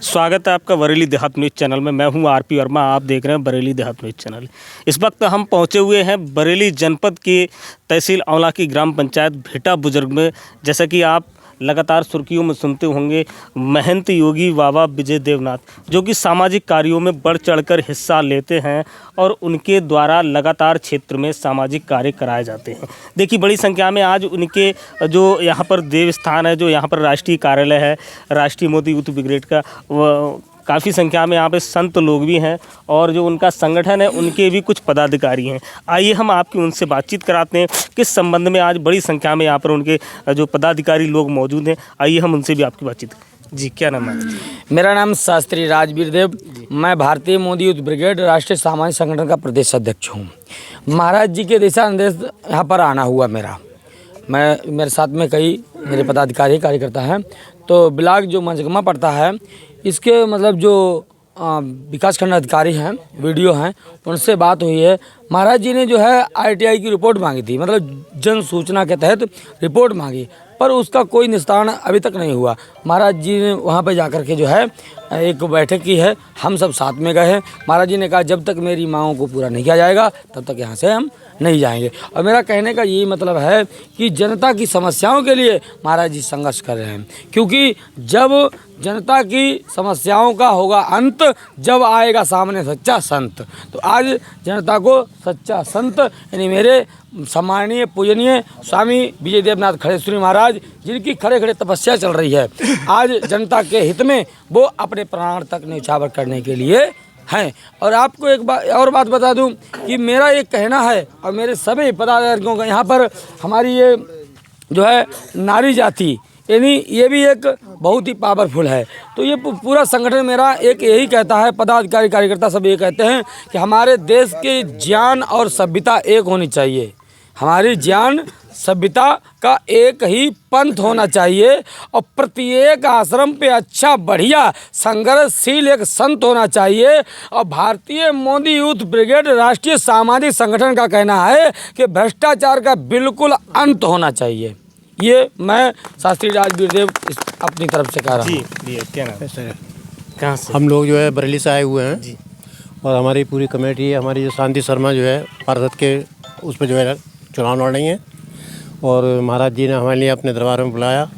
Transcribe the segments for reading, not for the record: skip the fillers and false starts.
स्वागत है आपका बरेली देहात न्यूज़ चैनल में। मैं हूं आरपी वर्मा, आप देख रहे हैं बरेली देहात न्यूज़ चैनल। इस वक्त हम पहुंचे हुए हैं बरेली जनपद की तहसील औला की ग्राम पंचायत भेटा बुजुर्ग में। जैसा कि आप लगातार सुर्खियों में सुनते होंगे, महंत योगी बाबा विजय देवनाथ, जो कि सामाजिक कार्यों में बढ़ चढ़कर हिस्सा लेते हैं और उनके द्वारा लगातार क्षेत्र में सामाजिक कार्य कराए जाते हैं। देखिए, बड़ी संख्या में आज उनके जो यहाँ पर देव स्थान है, जो यहाँ पर राष्ट्रीय कार्यालय है राष्ट्रीय मोदी यूथ ब्रिगेड का, काफ़ी संख्या में यहाँ पे संत लोग भी हैं और जो उनका संगठन है उनके भी कुछ पदाधिकारी हैं। आइए हम आपकी उनसे बातचीत कराते हैं किस संबंध में आज बड़ी संख्या में यहाँ पर उनके जो पदाधिकारी लोग मौजूद हैं। आइए हम उनसे भी आपकी बातचीत। जी, क्या नाम है? मेरा नाम शास्त्री राजवीर देव, मैं भारतीय मोदी यूथ ब्रिगेड राष्ट्रीय सामाजिक संगठन का प्रदेश अध्यक्ष हूँ। महाराज जी के दिशा निर्देश यहाँ पर आना हुआ मेरे साथ में कई मेरे पदाधिकारी कार्यकर्ता हैं। तो ब्लॉक जो मंजगमा पड़ता है, इसके मतलब जो विकास खंड अधिकारी हैं, वीडियो हैं, उनसे बात हुई है। महाराज जी ने जो है ITI की रिपोर्ट मांगी थी, मतलब जन सूचना के तहत रिपोर्ट मांगी, पर उसका कोई निस्तारण अभी तक नहीं हुआ। महाराज जी ने वहाँ पर जाकर के जो है एक बैठक की है, हम सब साथ में गए हैं। महाराज जी ने कहा जब तक मेरी मांगों को पूरा नहीं किया जाएगा तब तक यहाँ से हम नहीं जाएंगे। और मेरा कहने का यही मतलब है कि जनता की समस्याओं के लिए महाराज जी संघर्ष कर रहे हैं, क्योंकि जब जनता की समस्याओं का होगा अंत, जब आएगा सामने सच्चा संत। तो आज जनता को सच्चा संत यानी मेरे सम्माननीय पूजनीय स्वामी विजय देवनाथ खड़ेश्वरी महाराज, जिनकी खड़े खड़े तपस्या चल रही है, आज जनता के हित में वो अपने प्राण तक न्यौछावर करने के लिए हैं। और आपको एक बात बता दूं कि मेरा एक कहना है और मेरे सभी पदाधिकारियों का, यहाँ पर हमारी ये जो है नारी जाति, यानी ये भी एक बहुत ही पावरफुल है। तो ये पूरा संगठन मेरा एक यही कहता है, पदाधिकारी कार्यकर्ता सब ये कहते हैं कि हमारे देश के ज्ञान और सभ्यता एक होनी चाहिए। हमारी ज्ञान सभ्यता का एक ही पंथ होना चाहिए और प्रत्येक आश्रम पे अच्छा बढ़िया संघर्षशील एक संत होना चाहिए। और भारतीय मोदी यूथ ब्रिगेड राष्ट्रीय सामाजिक संगठन का कहना है कि भ्रष्टाचार का बिल्कुल अंत होना चाहिए। ये मैं शास्त्री राजवीर देव अपनी तरफ से कह रहा हूँ। जी, क्या नाम है सर? कहाँ से? हम लोग जो है बरेली से आए हुए हैं जी। और हमारी पूरी कमेटी, हमारी जो शांति शर्मा जो है पार्षद के उस पर जो है चुनाव लड़ रही हैं, और महाराज जी ने हमारे लिए अपने दरबार में बुलाया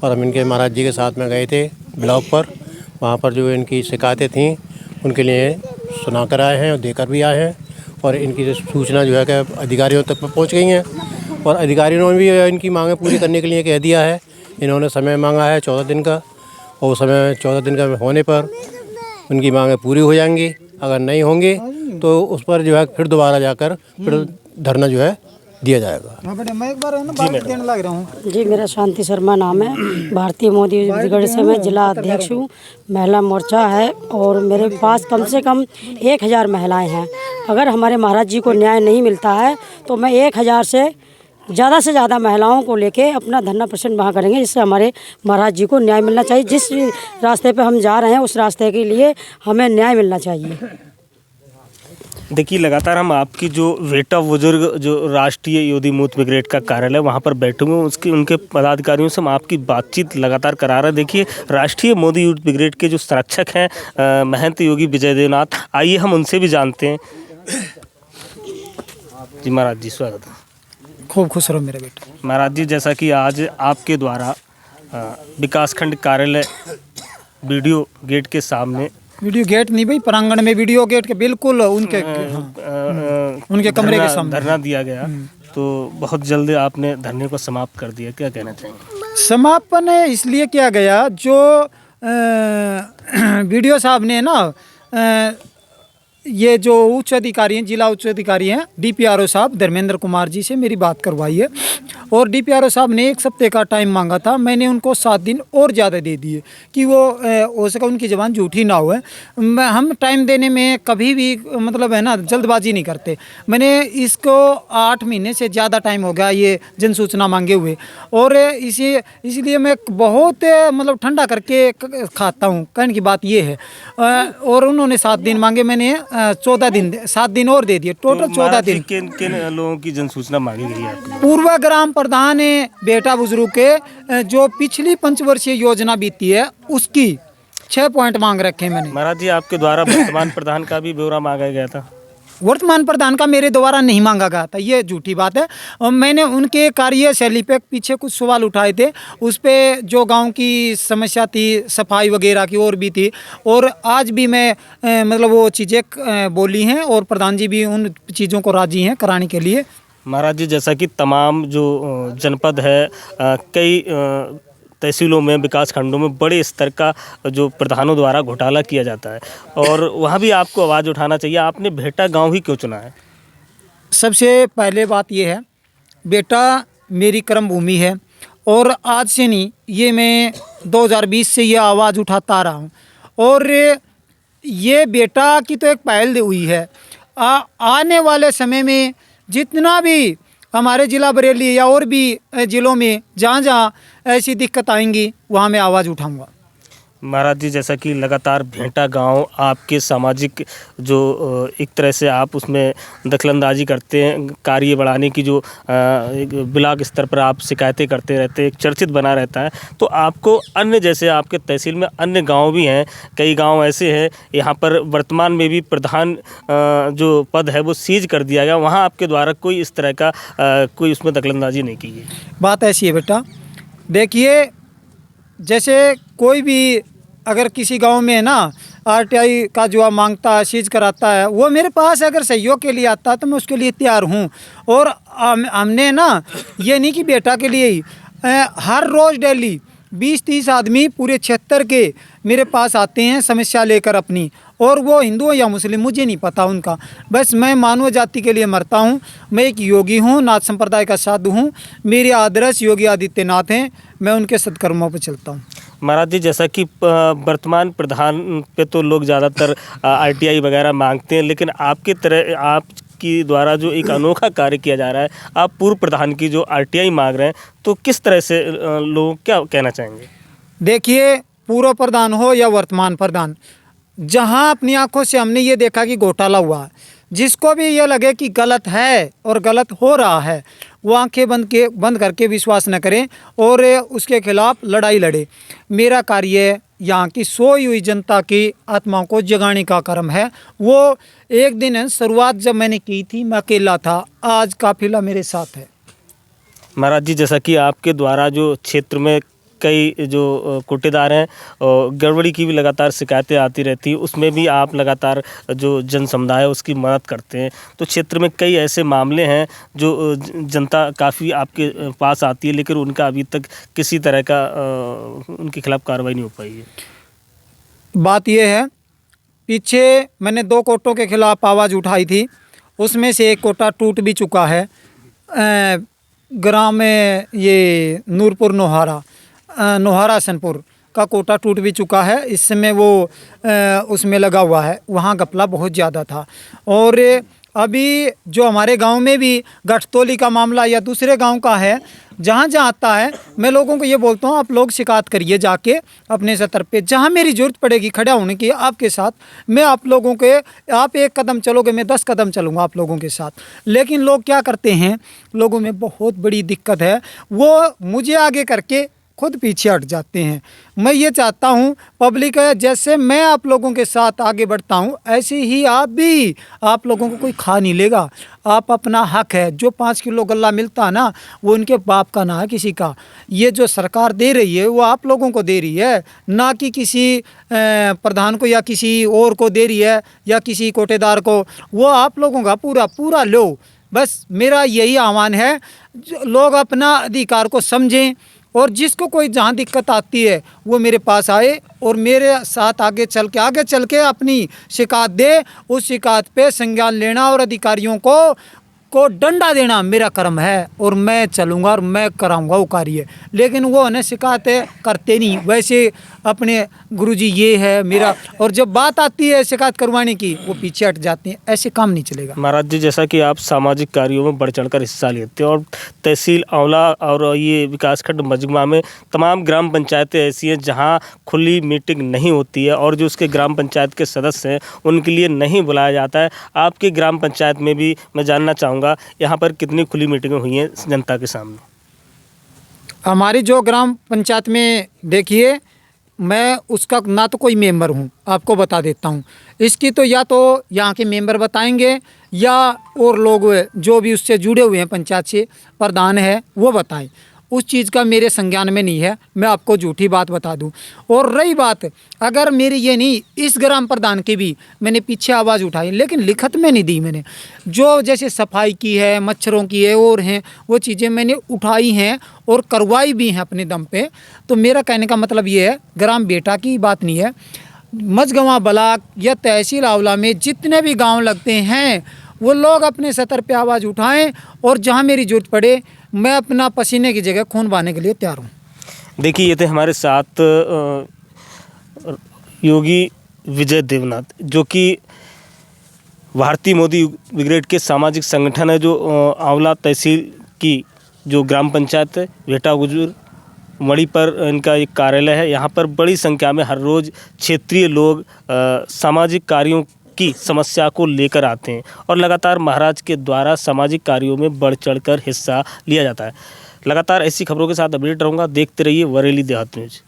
और हम इनके महाराज जी के साथ में गए थे ब्लॉक पर। वहाँ पर जो इनकी शिकायतें थीं उनके लिए सुना कर आए हैं और देकर भी आए हैं, और इनकी जो सूचना जो है कि अधिकारियों तक पहुँच गई हैं, और अधिकारियों ने भी इनकी मांगें पूरी करने के लिए कह दिया है। इन्होंने समय मांगा है 14 दिन का, और समय 14 दिन का होने पर उनकी मांगें पूरी हो जाएंगी। अगर नहीं होंगी तो उस पर जो है फिर दोबारा जाकर फिर धरना जो है दिया जाएगा। मैं एक बार है ना बात देने लग रहा हूँ। जी, मेरा शांति शर्मा नाम है, भारतीय मोदी यूथ ब्रिगेड से मैं जिला अध्यक्ष हूँ। महिला मोर्चा है और मेरे पास कम से कम 1000 महिलाएं हैं। अगर हमारे महाराज जी को न्याय नहीं मिलता है तो मैं 1000 से ज़्यादा महिलाओं को लेके अपना धरना प्रदर्शन वहाँ करेंगे, जिससे हमारे महाराज जी को न्याय मिलना चाहिए। जिस रास्ते पे हम जा रहे हैं उस रास्ते के लिए हमें न्याय मिलना चाहिए। देखिए, लगातार हम आपकी जो भेटा बुजुर्ग जो राष्ट्रीय योगी यूथ ब्रिगेड का कार्यालय वहाँ पर बैठे हुए हैं, उनके पदाधिकारियों से हम आपकी बातचीत लगातार करा रहे हैं। देखिए, राष्ट्रीय मोदी यूथ ब्रिगेड के जो संरक्षक हैं महंत योगी विजय देवनाथ, आइए हम उनसे भी जानते हैं। जी महाराज जी, स्वागत है। खूब खुश रहो मेरे बेटे। महाराज जी, जैसा कि आज आपके द्वारा विकासखंड कार्यालय वीडियो गेट के सामने, वीडियो गेट नहीं भाई, प्रांगण में वीडियो गेट के बिल्कुल उनके उनके कमरे के सामने धरना दिया गया, तो बहुत जल्दी आपने धरने को समाप्त कर दिया, क्या कहना चाहेंगे? समापन इसलिए किया गया, जो वीडियो साहब ने ना ये जो उच्च अधिकारी हैं, जिला उच्च अधिकारी हैं, DPRO साहब धर्मेंद्र कुमार जी से मेरी बात करवाई है, और DPRO साहब ने 1 हफ्ते का टाइम मांगा था। मैंने उनको 7 दिन और ज़्यादा दे दिए कि वो हो सका उनकी ज़बान झूठी ना हो। हम टाइम देने में कभी भी मतलब है ना जल्दबाजी नहीं करते। मैंने इसको 8 महीने से ज़्यादा टाइम हो गया ये जन सूचना मांगे हुए, और इसलिए मैं बहुत मतलब ठंडा करके खाता हूँ। कहने की बात ये है, और उन्होंने 7 दिन मांगे, मैंने 14 दिन 7 दिन और दे दिए, टोटल 14 दिन। किन किन लोगों की जनसूचना मांगी गई है? पूर्व ग्राम प्रधान भेटा बुजुर्ग के जो पिछली पंचवर्षीय योजना बीती है उसकी, 6 पॉइंट मांग रखे मैंने। महाराज जी, आपके द्वारा वर्तमान प्रधान का भी ब्यौरा मांगा गया था। वर्तमान प्रधान का मेरे द्वारा नहीं मांगा गया था, ये झूठी बात है। और मैंने उनके कार्यशैली पे पीछे कुछ सवाल उठाए थे, उस पे जो गांव की समस्या थी, सफाई वगैरह की और भी थी, और आज भी मैं मतलब वो चीज़ें बोली हैं और प्रधान जी भी उन चीज़ों को राजी हैं कराने के लिए। महाराज जी, जैसा कि तमाम जो जनपद है, कई तहसीलों में, विकास खंडों में बड़े स्तर का जो प्रधानों द्वारा घोटाला किया जाता है, और वहाँ भी आपको आवाज़ उठाना चाहिए। आपने भेटा गांव ही क्यों चुना है? सबसे पहले बात यह है, बेटा मेरी कर्म भूमि है, और आज से नहीं, ये मैं 2020 से ये आवाज़ उठाता आ रहा हूँ, और ये बेटा की तो एक पहल हुई है। आने वाले समय में जितना भी हमारे ज़िला बरेली या और भी ज़िलों में जहाँ जहाँ ऐसी दिक्कत आएंगी, वहाँ मैं आवाज़ उठाऊंगा। महाराज जी, जैसा कि लगातार भेंटा गांव आपके सामाजिक जो एक तरह से आप उसमें दखलंदाजी करते हैं, कार्य बढ़ाने की जो एक ब्लॉक स्तर पर आप शिकायतें करते रहते हैं, एक चर्चित बना रहता है, तो आपको अन्य, जैसे आपके तहसील में अन्य गांव भी हैं, कई गांव ऐसे हैं, यहाँ पर वर्तमान में भी प्रधान जो पद है वो सीज कर दिया गया, वहाँ आपके द्वारा कोई इस तरह का कोई उसमें दखलंदाजी नहीं की है? बात ऐसी है बेटा, देखिए, जैसे कोई भी अगर किसी गांव में है ना आरटीआई का जो मांगता है, सीज कराता है, वो मेरे पास अगर सहयोग के लिए आता है तो मैं उसके लिए तैयार हूँ। और हमने ना ये नहीं कि बेटा के लिए ही, हर रोज़ डेली 20-30 आदमी पूरे क्षेत्र के मेरे पास आते हैं समस्या लेकर अपनी, और वो हिंदू या मुस्लिम मुझे नहीं पता उनका, बस मैं मानव जाति के लिए मरता हूँ। मैं एक योगी हूँ, नाथ संप्रदाय का साधु हूँ, मेरे आदर्श योगी आदित्यनाथ हैं, मैं उनके सत्कर्मों पर चलता हूँ। महाराज जी, जैसा कि वर्तमान प्रधान पे तो लोग ज़्यादातर आरटीआई वगैरह मांगते हैं, लेकिन आपके तरह आपकी द्वारा जो एक अनोखा कार्य किया जा रहा है, आप पूर्व प्रधान की जो आरटीआई मांग रहे हैं, तो किस तरह से लोग क्या कहना चाहेंगे? देखिए, पूर्व प्रधान हो या वर्तमान प्रधान, जहां अपनी आंखों से हमने ये देखा कि घोटाला हुआ, जिसको भी ये लगे कि गलत है और गलत हो रहा है, वो आंखें बंद करके विश्वास न करें और उसके खिलाफ लड़ाई लड़े। मेरा कार्य यहाँ की सोई हुई जनता की आत्माओं को जगाने का कर्म है। वो एक दिन शुरुआत जब मैंने की थी, मैं अकेला था, आज काफिला मेरे साथ है। महाराज जी, जैसा कि आपके द्वारा जो क्षेत्र में कई जो कोटेदार हैं, और गड़बड़ी की भी लगातार शिकायतें आती रहती हैं, उसमें भी आप लगातार जो जन समुदाय है उसकी मदद करते हैं, तो क्षेत्र में कई ऐसे मामले हैं जो जनता काफ़ी आपके पास आती है, लेकिन उनका अभी तक किसी तरह का उनके खिलाफ कार्रवाई नहीं हो पाई है। बात यह है, पीछे मैंने 2 कोटों के खिलाफ आवाज़ उठाई थी, उसमें से एक कोटा टूट भी चुका है। ग्राम में ये नूरपुर नोहारा सनपुर का कोटा टूट भी चुका है। इस समय वो उसमें लगा हुआ है, वहाँ घपला बहुत ज़्यादा था। और अभी जो हमारे गांव में भी गठतौली का मामला या दूसरे गांव का है, जहाँ जहाँ आता है, मैं लोगों को ये बोलता हूँ, आप लोग शिकायत करिए जाके अपने स्तर पे, जहाँ मेरी ज़रूरत पड़ेगी खड़ा होने की आपके साथ, मैं आप लोगों के, आप 1 कदम चलोगे मैं 10 कदम चलूँगा आप लोगों के साथ। लेकिन लोग क्या करते हैं, लोगों में बहुत बड़ी दिक्कत है, वो मुझे आगे करके खुद पीछे हट जाते हैं। मैं ये चाहता हूँ पब्लिक है, जैसे मैं आप लोगों के साथ आगे बढ़ता हूँ, ऐसे ही आप भी, आप लोगों को कोई खा नहीं लेगा। आप अपना हक है, जो 5 किलो गल्ला मिलता है ना, वो उनके बाप का ना है किसी का। ये जो सरकार दे रही है वो आप लोगों को दे रही है, ना कि किसी प्रधान को या किसी और को दे रही है, या किसी कोटेदार को। वो आप लोगों का पूरा लो। बस मेरा यही आह्वान है, लोग अपना अधिकार को समझें, और जिसको कोई जहाँ दिक्कत आती है वो मेरे पास आए और मेरे साथ आगे चल के अपनी शिकायत दे। उस शिकायत पे संज्ञान लेना और अधिकारियों को डंडा देना मेरा कर्म है, और मैं चलूँगा और मैं कराऊँगा वो कार्य। लेकिन वो उन्हें शिकायतें करते नहीं, वैसे अपने गुरुजी ये है मेरा, और जब बात आती है शिकायत करवाने की वो पीछे हट जाते हैं। ऐसे काम नहीं चलेगा। महाराज जी, जैसा कि आप सामाजिक कार्यों में बढ़ चढ़कर हिस्सा लेते हैं, और तहसील आंवला और ये विकासखंड मजमा में तमाम ग्राम पंचायतें ऐसी हैं जहां खुली मीटिंग नहीं होती है, और जो उसके ग्राम पंचायत के सदस्य हैं उनके लिए नहीं बुलाया जाता है। आपके ग्राम पंचायत में भी मैं जानना चाहूँगा, यहाँ पर कितनी खुली मीटिंगें हुई हैं जनता के सामने? हमारी जो ग्राम पंचायत में देखिए मैं उसका ना तो कोई मेंबर हूँ, आपको बता देता हूँ। इसकी तो या तो यहाँ के मेंबर बताएंगे या और लोग जो भी उससे जुड़े हुए हैं, पंचायत से प्रधान है, वो बताएं। उस चीज़ का मेरे संज्ञान में नहीं है, मैं आपको झूठी बात बता दूं। और रही बात, अगर मेरी ये नहीं, इस ग्राम प्रधान की भी मैंने पीछे आवाज़ उठाई, लेकिन लिखत में नहीं दी मैंने। जो जैसे सफाई की है, मच्छरों की है और हैं, वो चीज़ें मैंने उठाई हैं और करवाई भी हैं अपने दम पे। तो मेरा कहने का मतलब ये है, ग्राम बेटा की बात नहीं है, मझगवां ब्लॉक या तहसील आंवला में जितने भी गाँव लगते हैं, वो लोग अपने सतर पे आवाज़ उठाएं और जहाँ मेरी जरूरत पड़े मैं अपना पसीने की जगह खून बहाने के लिए तैयार हूँ। देखिए, ये थे हमारे साथ योगी विजय देवनाथ, जो कि भारतीय मोदी ब्रिगेड के सामाजिक संगठन है, जो आंवला तहसील की जो ग्राम पंचायत है भेटा बुजुर्ग मड़ी पर इनका एक कार्यालय है। यहाँ पर बड़ी संख्या में हर रोज़ क्षेत्रीय लोग सामाजिक कार्यों की समस्या को लेकर आते हैं और लगातार महाराज के द्वारा सामाजिक कार्यों में बढ़ चढ़कर हिस्सा लिया जाता है। लगातार ऐसी खबरों के साथ अपडेट रहूँगा। देखते रहिए बरेली देहात न्यूज़।